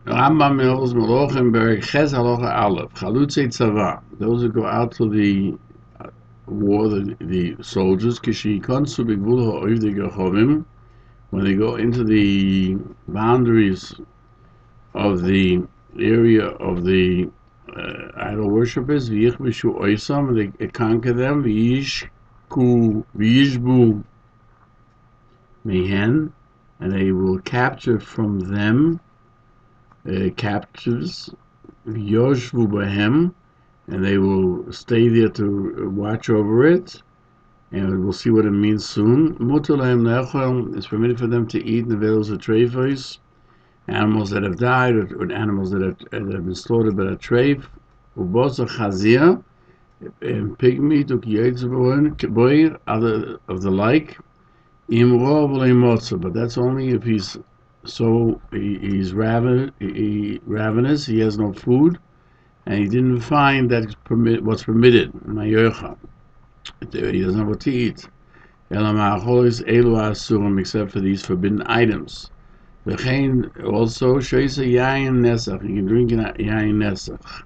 Rambam Hilchos Melochim Bereg Ches Halacha Aleph Chalutzei Tzava. Those who go out to the war, the soldiers, Kishi Konsu Begvul Ha'oivdei Gechovim, when they go into the boundaries of the area of the idol worshippers, V'yichbishu Oisam, they conquer them, V'yishbu Mehen, and they will capture from them captives, Yoshvu Bahem, and they will stay there to watch over it, and we'll see what it means soon. Mutulahem Nechel, it's permitted for them to eat nevelos of treifos, animals that have died, or animals that have been slaughtered by a treif. Ubosa Chazir, and pig meat, Ukiyetz other of the like. But that's only if he's ravenous, he has no food, and he didn't find that what's permitted. He doesn't have what to eat. Except for these forbidden items. Also, he can drink yayin nesach.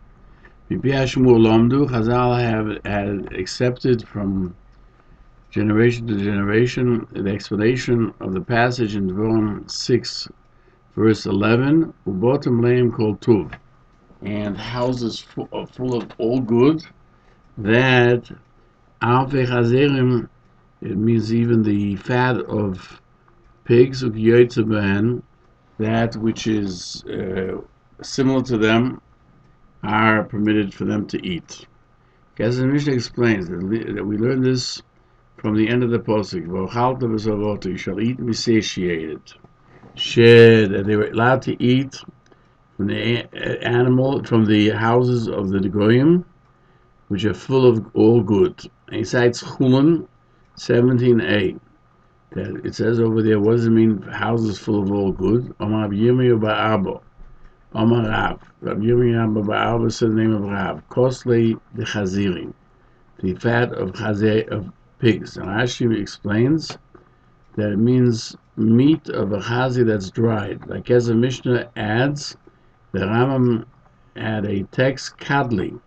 Chazal had accepted from generation to generation the explanation of the passage in Devarim 6, verse 11, Ubotim leim kol tuv, and houses full of all good, that alfei chazerim, it means even the fat of pigs, ukiyotze, that which is similar to them, are permitted for them to eat. As the Mishnah explains that we learn this from the end of the posuk, you shall eat and be satiated. That they were allowed to eat from the from the houses of the Goyim, which are full of all good. And he cites Chulun 17a. That it says over there, what does it mean, houses full of all good? Omar Yirmiyah Ba'abo. Omar Rav. Rabbi Yirmiyah Ba'abo said the name of Rav. Kosle de Chazirim. The fat of pigs. And Rashi explains that it means meat of a chazi that's dried. Like as the Mishnah adds, the Rambam had a text kadli,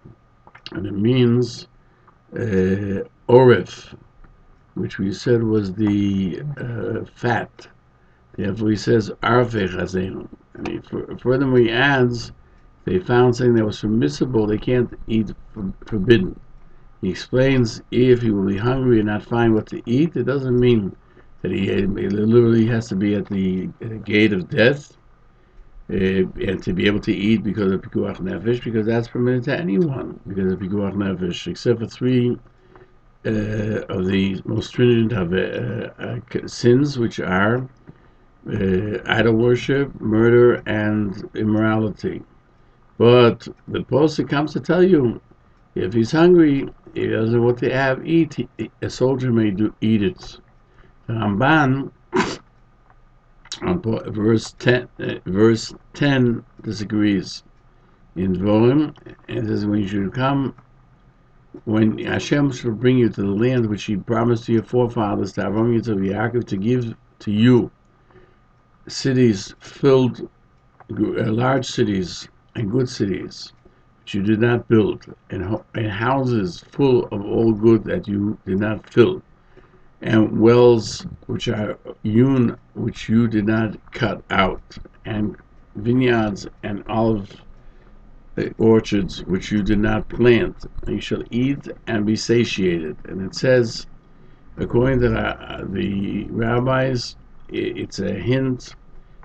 and it means orif, which we said was the fat. Therefore he says arfe chazenu. And furthermore he adds, they found something that was permissible, they can't eat forbidden. He explains, if he will be hungry and not find what to eat, it doesn't mean that he literally has to be at the gate of death and to be able to eat because of pikuach nefesh, because that's permitted to anyone because of pikuach nefesh, except for three of the most stringent of sins, which are idol worship, murder, and immorality. But the posuk comes to tell you, if he's hungry, he doesn't know what to have eat, a soldier may eat it. The Ramban, on verse 10 disagrees. In Dvorim, it says, when Hashem shall bring you to the land which He promised to your forefathers, to Avram, Yitzchak, Yaakov, to give to you cities filled, large cities and good cities, which you did not build, and houses full of all good that you did not fill, and wells which are hewn, which you did not cut out, and vineyards and olive orchards which you did not plant, and you shall eat and be satiated. And it says, according to the rabbis, it's a hint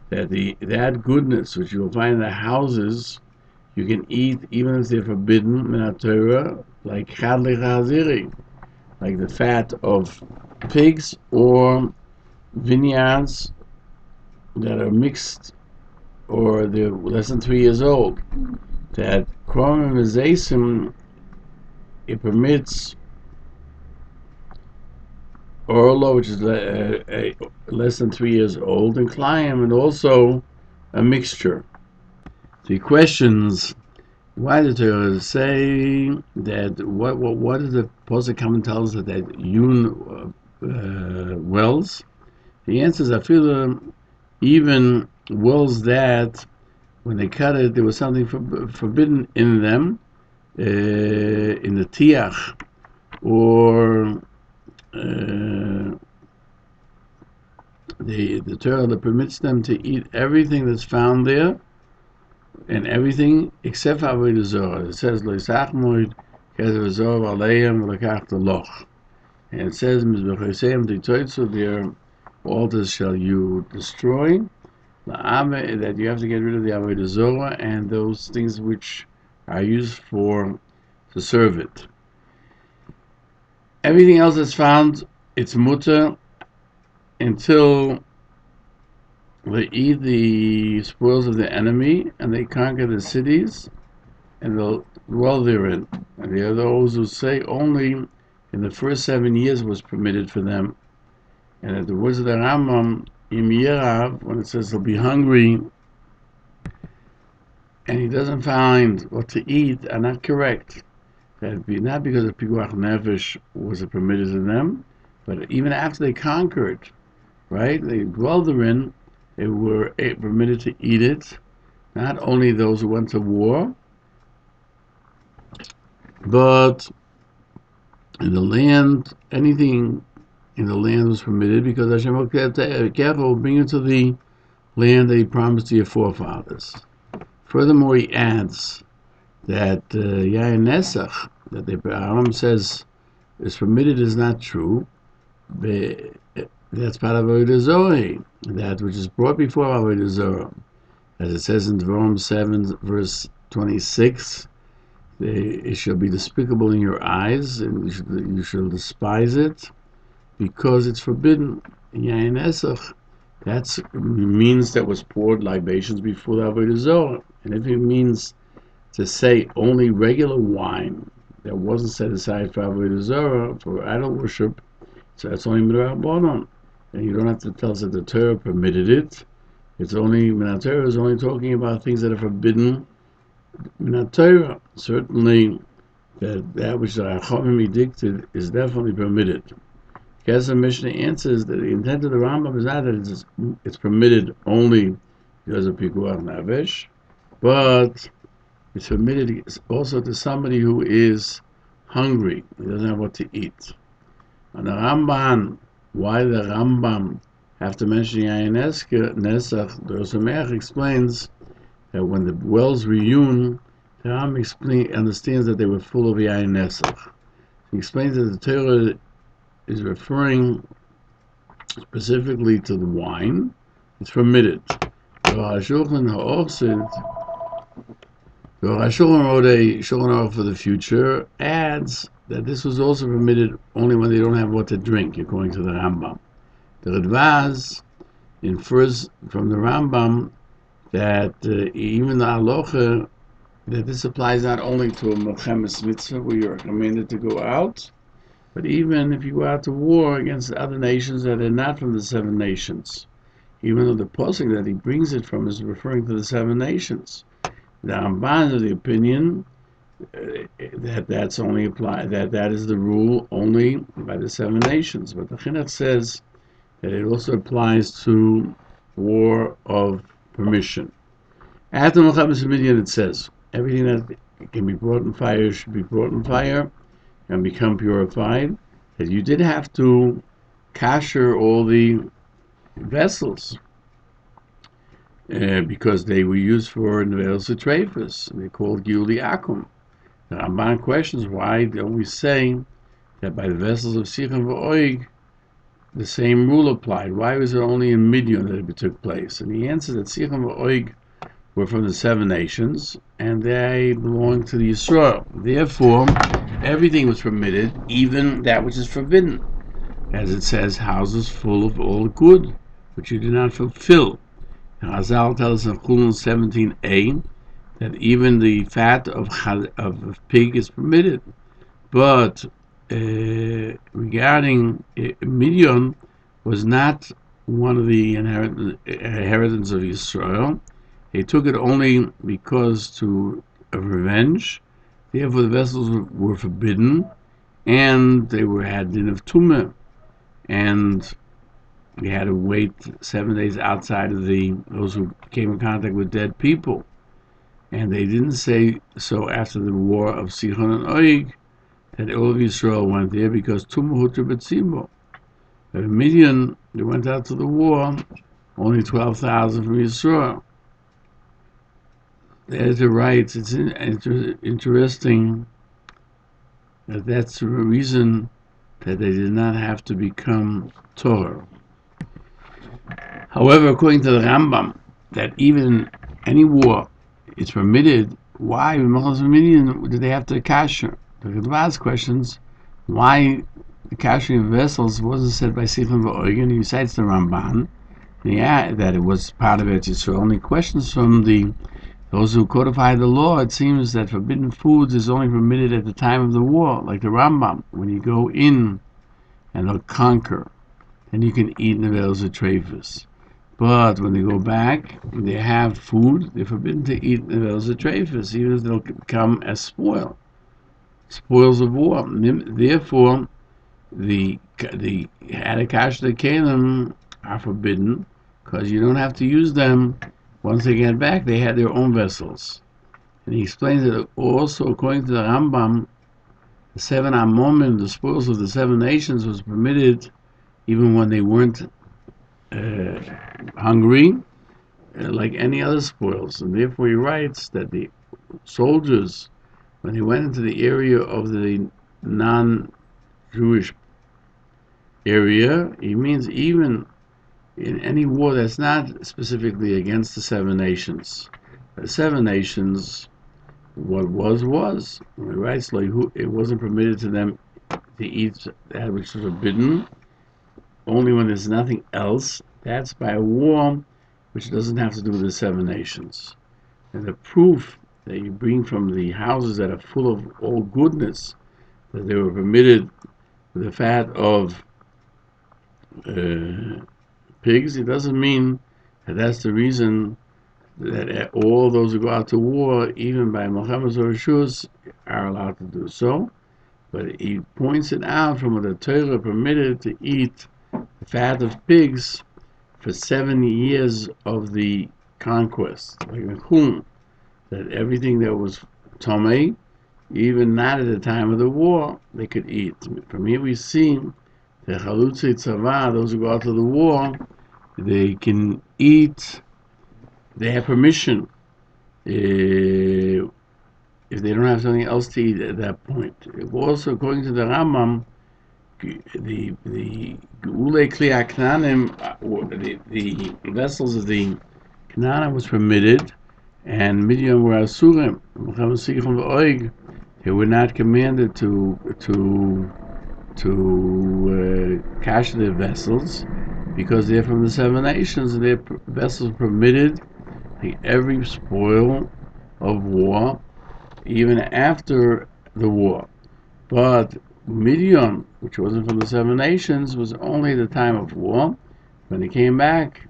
that that goodness which you will find in the houses, you can eat even if they're forbidden in Torah, like chadli chaziri, like the fat of pigs or vineyards that are mixed or they're less than 3 years old. That Kohen Mezesim, it permits Orlo, which is less than 3 years old, and Klayim, and also a mixture. So he questions, why did the Torah say that, what does the Pasuk come and tell us that hewn wells? The answer is, I feel even wells that when they cut it, there was something forbidden in them, in the tiach, or the Torah that permits them to eat everything that's found there, and everything except for avodah zarah. It says lo yisachmoid kezer zarah aleim v'lekach loch, and it says mizbechoseim titoitzu, their altars shall you destroy. That you have to get rid of the avodah zarah and those things which are used to serve it. Everything else that's found, it's mutter until they eat the spoils of the enemy and they conquer the cities and they'll dwell therein. And there are those who say only in the first 7 years was permitted for them. And at the words of the Rambam, when it says he'll be hungry and he doesn't find what to eat, are not correct. That'd be not because of pikuach nefesh was it permitted to them, but even after they conquered, right? They dwelled therein, they were permitted to eat it. Not only those who went to war, but in the land, anything in the land was permitted, because Hashem will bring you to the land that He promised to your forefathers. Furthermore, He adds that Yain Nesach, that the Rambam says is permitted, is not true. That's part of avodah zarah, that which is brought before avodah zarah, as it says in Devarim 7 verse 26. It shall be despicable in your eyes, and you shall despise it, because it's forbidden. Yain Nesach, that means that was poured libations before the avodah zarah. And if it means to say only regular wine that wasn't set aside for avodah zarah, for idol worship, so that's only midrabanan, and you don't have to tell us that the Torah permitted it. It's only Torah is only talking about things that are forbidden. Torah, certainly that which the Chachamim edicted is definitely permitted. Kesef Mishnah answers that the intent of the Rambam is not that it's permitted only because of pikuach nefesh, but it's permitted also to somebody who is hungry, he doesn't have what to eat. And the Rambam, why the Rambam have to mention Yain Nesach, the Hilchos Yesodei explains that when the wells reune, the Rambam understands that they were full of Yain Nesach. He explains that the Torah is referring specifically to the wine. It's permitted. The Shulchan wrote a Shulchan Aruch for the future, adds that this was also permitted only when they don't have what to drink, according to the Rambam. The Radvaz infers from the Rambam that even the Halacha, that this applies not only to a Melchemes mitzvah where you're commanded to go out, but even if you go out to war against other nations that are not from the 7 nations, even though the pasuk that he brings it from is referring to the 7 nations. The Ramban is of the opinion that that's only applied, that is the rule only by the 7 nations. But the Chinuch says that it also applies to war of permission. After Melchemes Midian, it says everything that can be brought in fire should be brought in fire and become purified. That you did have to kasher all the vessels because they were used for nevelos u'treifos. They're called Gili Akum. The Ramban questions why don't we say that by the vessels of Sichon v'Oig the same rule applied? Why was it only in Midian that it took place? And he answered that Sichon v'Oig were from the 7 nations, and they belonged to the Yisrael. Therefore, everything was permitted, even that which is forbidden. As it says, houses full of all good, which you do not fulfill. And Chazal tells us in Chulun 17a that even the fat of pig is permitted. But regarding Midian, was not one of the inheritance of Yisrael. They took it only because of revenge. Therefore, the vessels were forbidden, and they had din of tumah, and they had to wait 7 days outside of those who came in contact with dead people. And they didn't say so after the war of Sichon and Og that all of Yisrael went there because Tumuhutu Betzimbo. Midian, they went out to the war, only 12,000 from Yisrael. There's the rights. It's interesting that that's the reason that they did not have to become Torah. However, according to the Rambam, that even any war is permitted. Why in Midian did they have to kasher? The Gedvaz questions why the kashering of vessels wasn't said by Sichon v'Oigen. He cites the Ramban, that it was part of Eretz Yisrael. Only questions from those who codify the law. It seems that forbidden foods is only permitted at the time of the war, like the Rambam. When you go in and they'll conquer, then you can eat nevels of treifus. But when they go back, when they have food, they're forbidden to eat nevels of treifus, even if they'll come as spoils of war. Therefore, the Hadakash the Kalim are forbidden because you don't have to use them. Once they get back, they had their own vessels. And he explains that also, according to the Rambam, the 7 Amomim, the spoils of the 7 nations, was permitted even when they weren't hungry, like any other spoils. And therefore he writes that the soldiers, when they went into the area of the non-Jewish area, he means even in any war that's not specifically against the 7 nations. The 7 nations, what was. He writes like it wasn't permitted to them to eat that which was forbidden, only when there's nothing else. That's by a war which doesn't have to do with the 7 nations. And the proof that you bring from the houses that are full of all goodness, that they were permitted with the fat of pigs, it doesn't mean that that's the reason that all those who go out to war, even by Mohammed or Rishus, are allowed to do so. But he points it out from what the Torah permitted to eat the fat of pigs for 7 years of the conquest, like Machon, that everything that was Tomei, even not at the time of the war, they could eat. From here we see the Chalutzei Tzava, those who go out to the war, they can eat, they have permission if they don't have something else to eat at that point. Also, according to the Rambam, the Geulei Kli HaKnanim, the vessels of the Canaan was permitted, and Midian were Asurim. They were not commanded to cash their vessels because they're from the 7 nations, and their vessels permitted every spoil of war, even after the war. But Midian, which wasn't from the 7 nations, was only the time of war. When they came back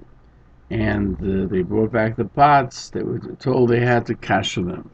and they brought back the pots, they were told they had to cash them.